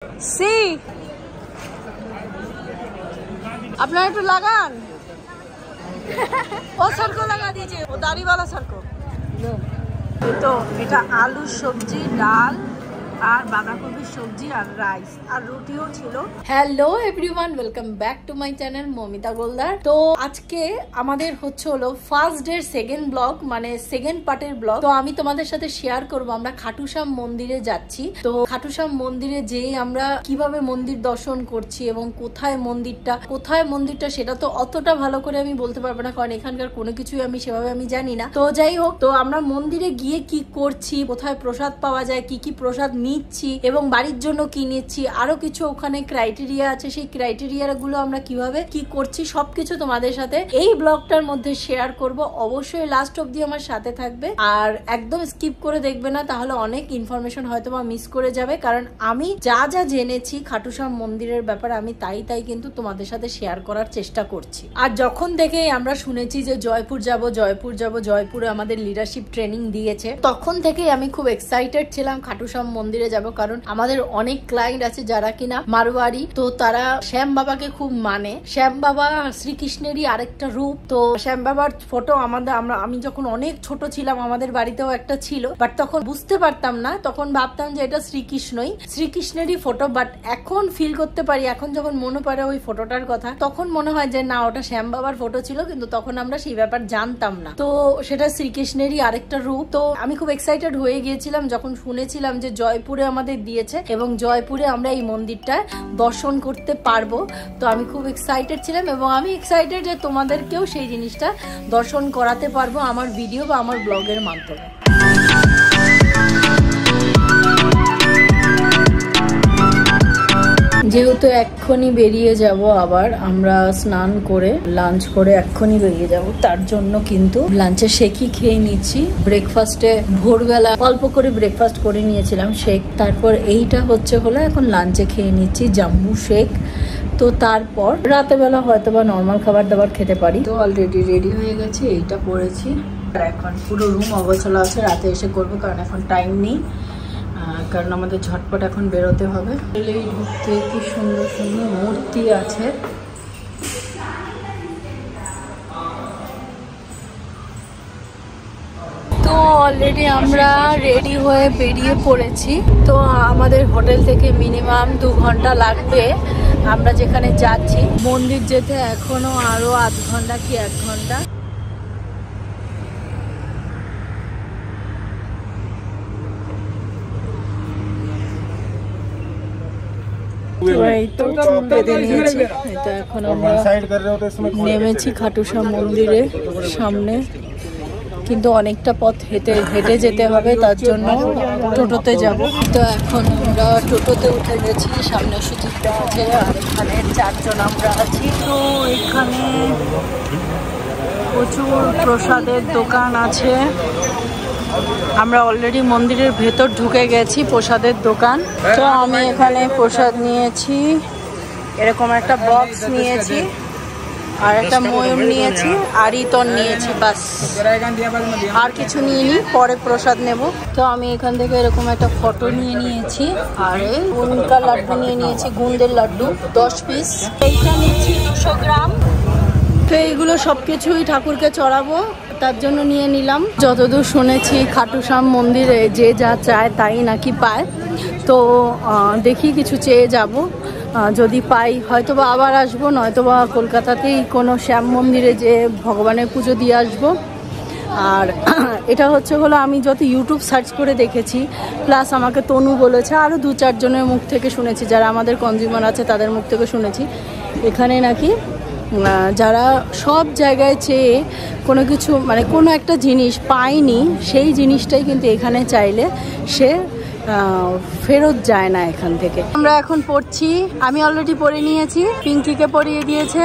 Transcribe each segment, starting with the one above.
सी अपना एक लगान वो सर को लगा दीजिए, वो दाढ़ी वाला सर को। तो এটা আলু সবজি ডাল আর বাঁধাকপির সবজি আর রাইস আর রুটিও ছিল। Hello everyone, welcome back to my channel Momita Goldar. তো আজকে আমাদের হলো ফার্স্ট ডে সেকেন্ড ব্লগ, মানে সেকেন্ড পার্টের ব্লগ। তো আমি তোমাদের সাথে শেয়ার করব আমরা খাটুশ্যাম মন্দিরে যাচ্ছি। তো খাটুশ্যাম মন্দিরে যেয়ে আমরা কিভাবে মন্দির দর্শন করছি এবং কোথায় মন্দিরটা সেটা তো অতটা ভালো করে আমি বলতে পারবো না, কারণ এখানকার কোনো কিছুই আমি সেভাবে আমি জানি না। তো যাই হোক, তো আমরা মন্দিরে গিয়ে কি করছি, কোথায় প্রসাদ পাওয়া যায়, কি কি প্রসাদ নিচ্ছি এবং বাড়ির জন্য কি নিচ্ছি, আরো কিছু ওখানে ক্রাইটেরিয়া আছে, সেই ক্রাইটেরিয়া গুলো আমরা কিভাবে কি করছি সবকিছু তোমাদের সাথে এই ব্লগটার মধ্যে শেয়ার করব। অবশ্যই লাস্ট অবধি আমার সাথে থাকবে আর একদম স্কিপ করে দেখবে না, তাহলে অনেক ইনফরমেশন হয়তো বা মিস করে যাবে। কারণ আমি যা যা জেনেছি খাটুশ্যাম মন্দিরের ব্যাপারে আমি তাই কিন্তু তোমাদের সাথে শেয়ার করার চেষ্টা করছি। আর যখন থেকে আমরা শুনেছি যে জয়পুর যাব, জয়পুরে আমাদের লিডারশিপ ট্রেনিং দিয়েছে, তখন থেকে আমি খুব এক্সাইটেড ছিলাম খাটুশ্যাম মন্দিরে যাব। কারণ আমাদের অনেক ক্লায়েন্ট আছে যারা কিনা মারোয়ারি, তো তারা শ্যাম বাবাকে খুব মানে। শ্যাম বাবা শ্রীকৃষ্ণেরই আরেকটা রূপ। তো শ্যাম বাবার ফটো আমি যখন অনেক ছোট ছিলাম আমাদের বাড়িতেও একটা ছিল, বাট তখন বুঝতে পারতাম না, তখন ভাবতাম যে এটা শ্রীকৃষ্ণেরই ফটো। বাট এখন ফিল করতে পারি, এখন যখন মনে পড়ে ওই ফটোটার কথা, তখন মনে হয় যে না, ওটা শ্যাম বাবার ফটো ছিল, কিন্তু তখন আমরা সেই ব্যাপার জানতাম না। তো সেটা শ্রীকৃষ্ণেরই আরেকটা রূপ। তো আমি খুব এক্সাইটেড হয়ে গিয়েছিলাম যখন শুনেছিলাম যে জয়পুরে আমাদের দিয়েছে এবং জয়পুরে আমরা এই মন্দিরটা দর্শন করতে পারবো। তো আমি খুব এক্সাইটেড ছিলাম এবং আমি এক্সাইটেড যে তোমাদেরকেও সেই জিনিসটা দর্শন করাতে পারবো আমার ভিডিও বা আমার ব্লগের মাধ্যমে। যেহেতু এক্ষুনি বেরিয়ে যাব, আবার আমরা স্নান করে লাঞ্চ করে এক্ষুনি বেরিয়ে যাব, তার জন্য কিন্তু লাঞ্চে শেকই খেয়ে নিচ্ছি। ব্রেকফাস্টে ভোরবেলা অল্প করে ব্রেকফাস্ট করে নিয়েছিলাম শেক, তারপর এইটা হলো এখন লাঞ্চে খেয়ে নিচ্ছি জাম্বু শেক। তো তারপর রাতে বেলা হয়তো বা নর্মাল খাবার দাবার খেতে পারি। তো অলরেডি রেডি হয়ে গেছি, এইটা পরেছি আর এখন পুরো রুম অগোছালো আছে, রাতে এসে করবো কারণ এখন টাইম নেই, কারণ আমাদের ঝটপট এখন বেরোতে হবে। এই ঢুকতে কি সুন্দর সুন্দর মূর্তি আছে। তো অলরেডি আমরা রেডি হয়ে বেরিয়ে পড়েছি। তো আমাদের হোটেল থেকে মিনিমাম 2 ঘন্টা লাগবে আমরা যেখানে যাচ্ছি। মন্দির যেতে এখনো আরো আধ ঘন্টা কি 1 ঘন্টা। এখন আমরা নেমেছি খাটুশ্যাম মন্দিরের সামনে, কিন্তু অনেকটা পথ হেঁটে যেতে হবে, তার জন্য টোটোতে যাব। তো এখন আমরা টোটোতে উঠে গেছি, সামনে সুচিত্রা আছে আর এখানে 4 জন আমরা আছি। তো এখানে প্রচুর প্রসাদের দোকান আছে, আমরা অলরেডি মন্দিরের ভেতর ঢুকে গেছি। প্রসাদের দোকান, তো আমি এখানে প্রসাদ নিয়েছি, এরকম একটা বক্স নিয়েছি আর একটা ময়ূর নিয়েছি আর ইতন নিয়েছি, বাস আর কিছু নিইনি, পরে প্রসাদ নেব। তো আমি এখান থেকে এরকম একটা ফটো নিয়ে নিয়েছি আর গুনকা লাড্ডু নিয়ে নিয়েছি, গুন্দের লাড্ডু 10 পিস। এইটা নিচ্ছি 200 গ্রাম। তো এইগুলো সবকিছুই ঠাকুরকে চড়াবো, তার জন্য নিয়ে নিলাম। যতদূর শুনেছি খাটুশ্যাম মন্দিরে যে যা চায় তাই নাকি পায়। তো দেখি কিছু চেয়ে যাব, যদি পাই হয়তোবা আবার আসবো, নয়তোবা কলকাতাতেই কোনো শ্যাম মন্দিরে যে ভগবানের পুজো দিয়ে আসবো। আর এটা হলো আমি যত ইউটিউব সার্চ করে দেখেছি, প্লাস আমাকে তনু বলেছে, আরও 2-4 জনের মুখ থেকে শুনেছি, যারা আমাদের কনজিউমার আছে তাদের মুখ থেকে শুনেছি, এখানে নাকি যারা সব জায়গায় চেয়ে কোনো কিছু মানে কোনো একটা জিনিস পায়নি, সেই জিনিসটাই কিন্তু এখানে চাইলে সে ফেরত যায় না এখান থেকে। আমরা এখন পড়ছি, আমি অলরেডি পড়ে নিয়েছি, পিঙ্কিকে পড়িয়ে দিয়েছে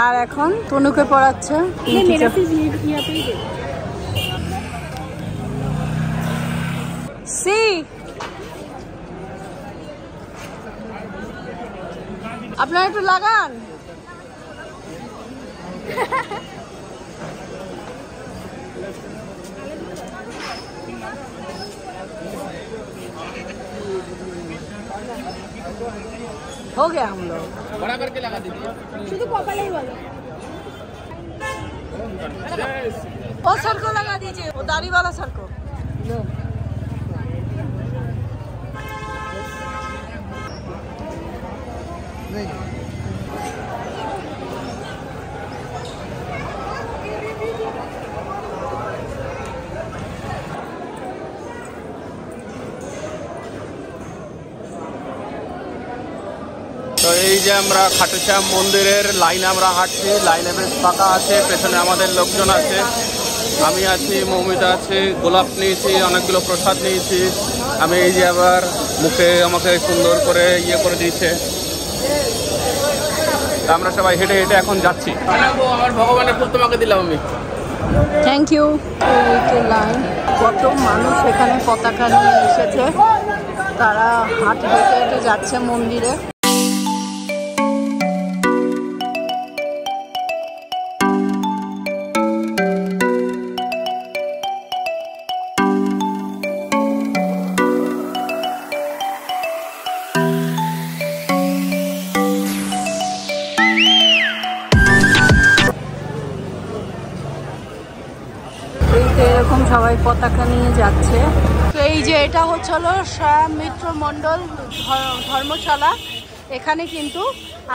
আর এখন তনুকে পড়াচ্ছে। আপনারা একটু লাগান। हो गया हम लोग बड़ा करके लगा दीजिए शुद्ध कपाल ही वाला वो सर को लगा दीजिए, वो दाढ़ी वाला सर को। তো এই যে আমরা খাটুশ্যাম মন্দিরের লাইনে আমরা হাঁটছি, লাইনে বেশ ফাঁকা আছে, পেছনে আমাদের লোকজন আছে, আমি আছি, মৌমিতা আছে, গোলাপ নিয়েছি, অনেকগুলো প্রসাদ নিয়েছি। আমি এই যে আবার মুখে আমাকে সুন্দর করে ইয়ে করে দিয়েছে। আমরা সবাই হেঁটে হেঁটে এখন যাচ্ছি। আমার ভগবানের ফুল তোমাকে দিলাম আমি। Thank you. এই তো লাইন, কত মানুষ এখানে পতাকা নিয়ে এসেছে, তারা হেঁটে হেঁটে যাচ্ছে মন্দিরে। এরকম সবাই পতাকা নিয়ে যাচ্ছে। তো এই যে এটা হচ্ছে হলো শ্যাম মিত্র মণ্ডল ধর্মশালা। এখানে কিন্তু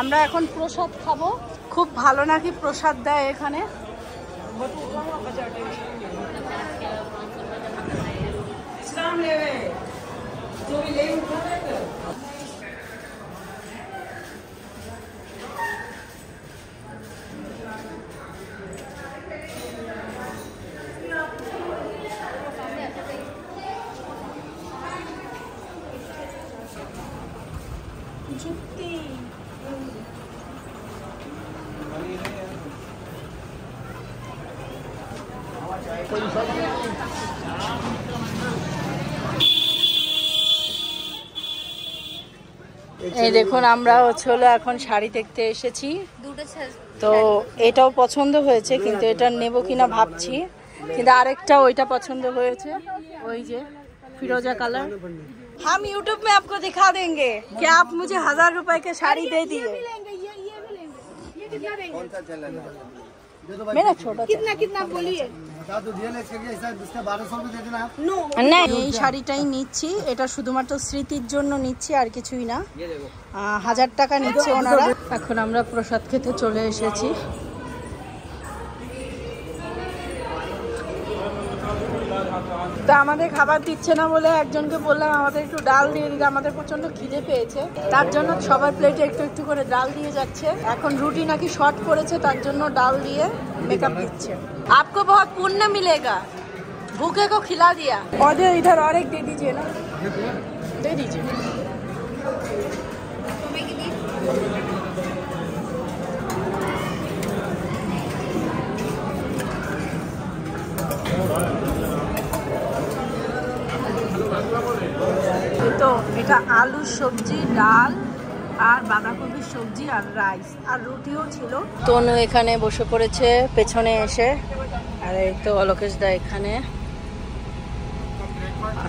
আমরা এখন প্রসাদ খাবো, খুব ভালো নাকি প্রসাদ দেয় এখানে। এই দেখুন, আমরা হলো এখন শাড়ি দেখতে এসেছি, তো এটাও পছন্দ হয়েছে, কিন্তু এটা নেব কিনা ভাবছি। কিন্তু আরেকটা ওইটা পছন্দ হয়েছে, ওই যে फिरोजा कलर। हम YouTube में आपको दिखा देंगे कि आप मुझे 1000 रुपए के साड़ी दे दिए। मेरा छोटा कितना कितना बोलिए এই শাড়িটাই নিচ্ছি, এটা শুধুমাত্র স্মৃতির জন্য নিচ্ছি, আর কিছুই না। 1000 টাকা নিচ্ছে ওনারা। এখন আমরা প্রসাদ খেতে চলে এসেছি। তো আমাদের খাবার দিচ্ছে না বলে একজনকে বললাম আমাদের একটু ডাল দিয়ে দিতে, আমাদের প্রচন্ড খিদে পেয়েছে, তার জন্য সবার প্লেটে একটু একটু করে ডাল দিয়ে যাচ্ছে। এখন রুটি নাকি শর্ট করেছে, তার জন্য ডাল দিয়ে মেকআপ দিচ্ছে। आपको बहुत पुण्य मिलेगा, भूखे को खिला दिया। और इधर और एक दे दीजिए ना, दे दीजिए। তো এটা আলু সবজি, ডাল আর বাঁধাকপির সবজি আর রাইস আর রুটিও ছিল। তনু এখানে বসে পড়েছে পেছনে এসে, আর এই তো অলোকেশ দা এখানে,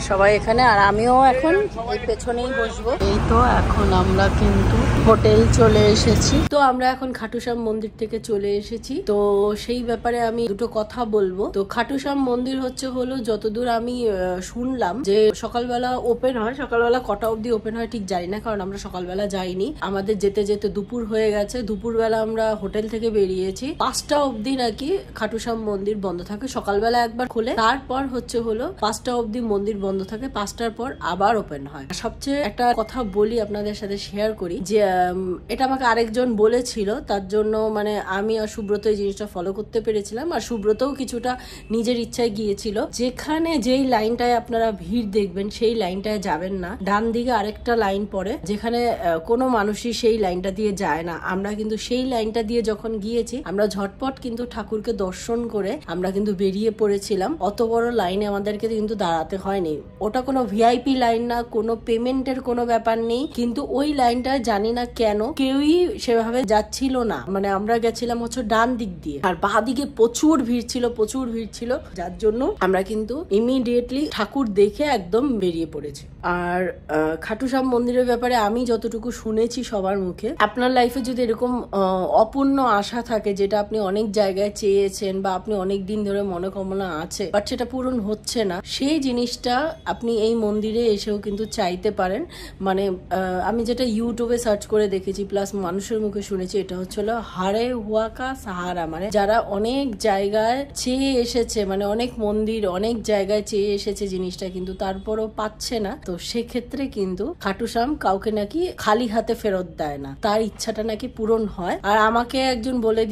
সবাই এখানে, আর আমিও এখন এই পেছনেই বসবো। এই তো এখন আমরা কিন্তু হোটেল চলে এসেছি। তো আমরা এখন খাটুশ্যাম মন্দির থেকে চলে এসেছি। তো সেই ব্যাপারে আমি দুটো কথা বলবো। তো খাটুশ্যাম মন্দির হলো যতদূর আমি শুনলাম যে সকালবেলা ওপেন হয়, সকালবেলা কটা অবধি ওপেন হয় ঠিক জানি না, কারণ আমরা সকালবেলা যাইনি, আমাদের যেতে যেতে দুপুর হয়ে গেছে। দুপুরবেলা আমরা হোটেল থেকে বেরিয়েছি, 5টা অবধি নাকি খাটুশ্যাম মন্দির বন্ধ থাকে। সকালবেলা একবার খোলে, তারপর হলো 5টা অবধি মন্দির বন্ধ থাকে, 5টার পর আবার ওপেন হয়। সবচেয়ে একটা কথা বলি, আপনাদের সাথে শেয়ার করি, যে এটা আমাকে আরেকজন বলেছিল, তার জন্য মানে আমি আর সুব্রত এই জিনিসটা ফলো করতে পেরেছিলাম, আর সুব্রতও কিছুটা নিজের ইচ্ছায় গিয়েছিল। যেখানে যেই লাইনটায় আপনারা ভিড় দেখবেন সেই লাইনটায় যাবেন না, ডান দিকে আরেকটা লাইন পড়ে, যেখানে কোনো মানুষই সেই লাইনটা দিয়ে যায় না। আমরা কিন্তু সেই লাইনটা দিয়ে যখন গিয়েছি, আমরা ঝটপট কিন্তু ঠাকুরকে দর্শন করে আমরা কিন্তু বেরিয়ে পড়েছিলাম। অত বড় লাইনে আমাদেরকে কিন্তু দাঁড়াতে হয়নি, নেই, ওটা কোনো ভিআইপি লাইন না, কোনো পেমেন্টের কোনো ব্যাপার নেই, কিন্তু ওই লাইনটা জানি না কেন কেউই সেভাবে যাচ্ছিল না। মানে আমরা গেছিলাম হচ্ছে ডান দিক দিয়ে, আর বাঁ দিকে প্রচুর ভিড় ছিল, যার জন্য আমরা কিন্তু ইমিডিয়েটলি ঠাকুর দেখে একদম বেরিয়ে পড়েছি। আর খাটু শ্যাম মন্দিরের ব্যাপারে আমি যতটুকু শুনেছি সবার মুখে, আপনার লাইফে যদি এরকম অপূর্ণ আশা থাকে, যেটা আপনি অনেক জায়গায় চেয়েছেন বা আপনি অনেক দিন ধরে মনোকামনা আছে বাট সেটা পূরণ হচ্ছে না, সেই জিনিসটা আপনি এই মন্দিরে এসেও কিন্তু চাইতে পারেন। মানে আমি যেটা ইউটিউবে সার্চ করে দেখেছি প্লাস মানুষের মুখে শুনেছি, এটা হচ্ছিল হারে হুয়া কা সাহারা। মানে যারা অনেক জায়গায় চেয়ে এসেছে, মানে অনেক মন্দির অনেক জায়গায় চেয়ে এসেছে জিনিসটা, কিন্তু তারপরও পাচ্ছে না, তো সেক্ষেত্রে কিন্তু খাটু শ্যাম কাউকে নাকি খালি হাতে ফেরত দেয় না, তার ইচ্ছাটা নাকি পূরণ হয়। আর আমাকে একজন বলে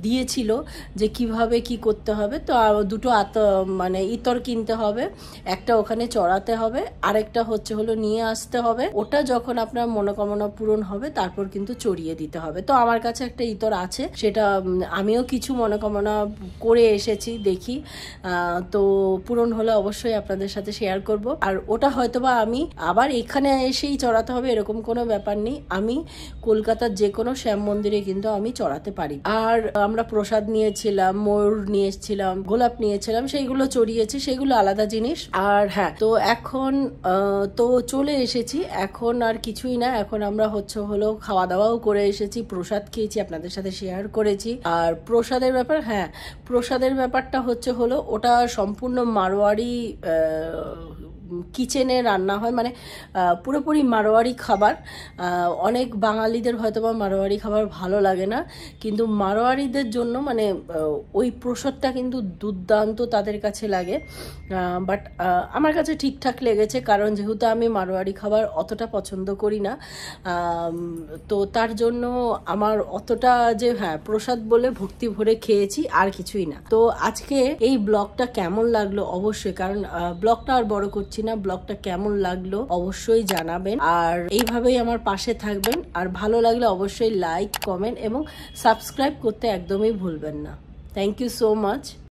দিয়েছিল যে কিভাবে কি করতে হবে। তো দুটো মানে ইতর কিনতে হবে, একটা ওখানে চড়াতে হবে, আরেকটা হলো নিয়ে আসতে হবে। ওটা যখন আপনার মনোকামনা পূরণ হবে তারপর কিন্তু চড়িয়ে দিতে হবে। তো আমার কাছে একটা ইতর আছে, সেটা আমিও কিছু মনোকামনা করে এসেছি, দেখি তো পূরণ হলে অবশ্যই আপনাদের সাথে শেয়ার করব। আর ওটা হয়তোবা আমি আবার এখানে এসেই চড়াতে হবে এরকম কোনো ব্যাপার নেই, আমি কলকাতার যে কোনো শ্যাম মন্দিরে কিন্তু আমি চড়াতে পারি। আর আমরা প্রসাদ নিয়েছিলাম, ময়ূর নিয়েছিলাম, গোলাপ নিয়েছিলাম, সেইগুলো চড়িয়েছি, সেগুলো আলাদা জিনিস। আর হ্যাঁ, তো এখন তো চলে এসেছি, এখন আর কিছুই না, এখন আমরা হলো খাওয়া দাওয়াও করে এসেছি, প্রসাদ খেয়েছি, আপনাদের সাথে শেয়ার করেছি। আর প্রসাদের ব্যাপার, হ্যাঁ প্রসাদের ব্যাপারটা হলো ওটা সম্পূর্ণ মারোয়ারি কিচেনে রান্না হয়, মানে পুরোপুরি মারোয়ারি খাবার। অনেক বাঙালিদের হয়তো বা মারোয়ারি খাবার ভালো লাগে না, কিন্তু মারোয়ারিদের জন্য মানে ওই প্রসাদটা কিন্তু দুর্দান্ত তাদের কাছে লাগে। বাট আমার কাছে ঠিকঠাক লেগেছে, কারণ যেহেতু আমি মারোয়ারি খাবার অতটা পছন্দ করি না, তো তার জন্য আমার অতটা যে হ্যাঁ প্রসাদ বলে ভক্তি ভরে খেয়েছি, আর কিছুই না। তো আজকে এই ব্লগটা কেমন লাগলো অবশ্যই, কারণ ব্লগটা আর বড় করছি না, ব্লগটা কেমন লাগলো অবশ্যই জানাবেন, আর এইভাবেই আমার পাশে থাকবেন। আর ভালো লাগলে অবশ্যই লাইক, কমেন্ট এবং সাবস্ক্রাইব করতে একদমই ভুলবেন না। Thank you so much.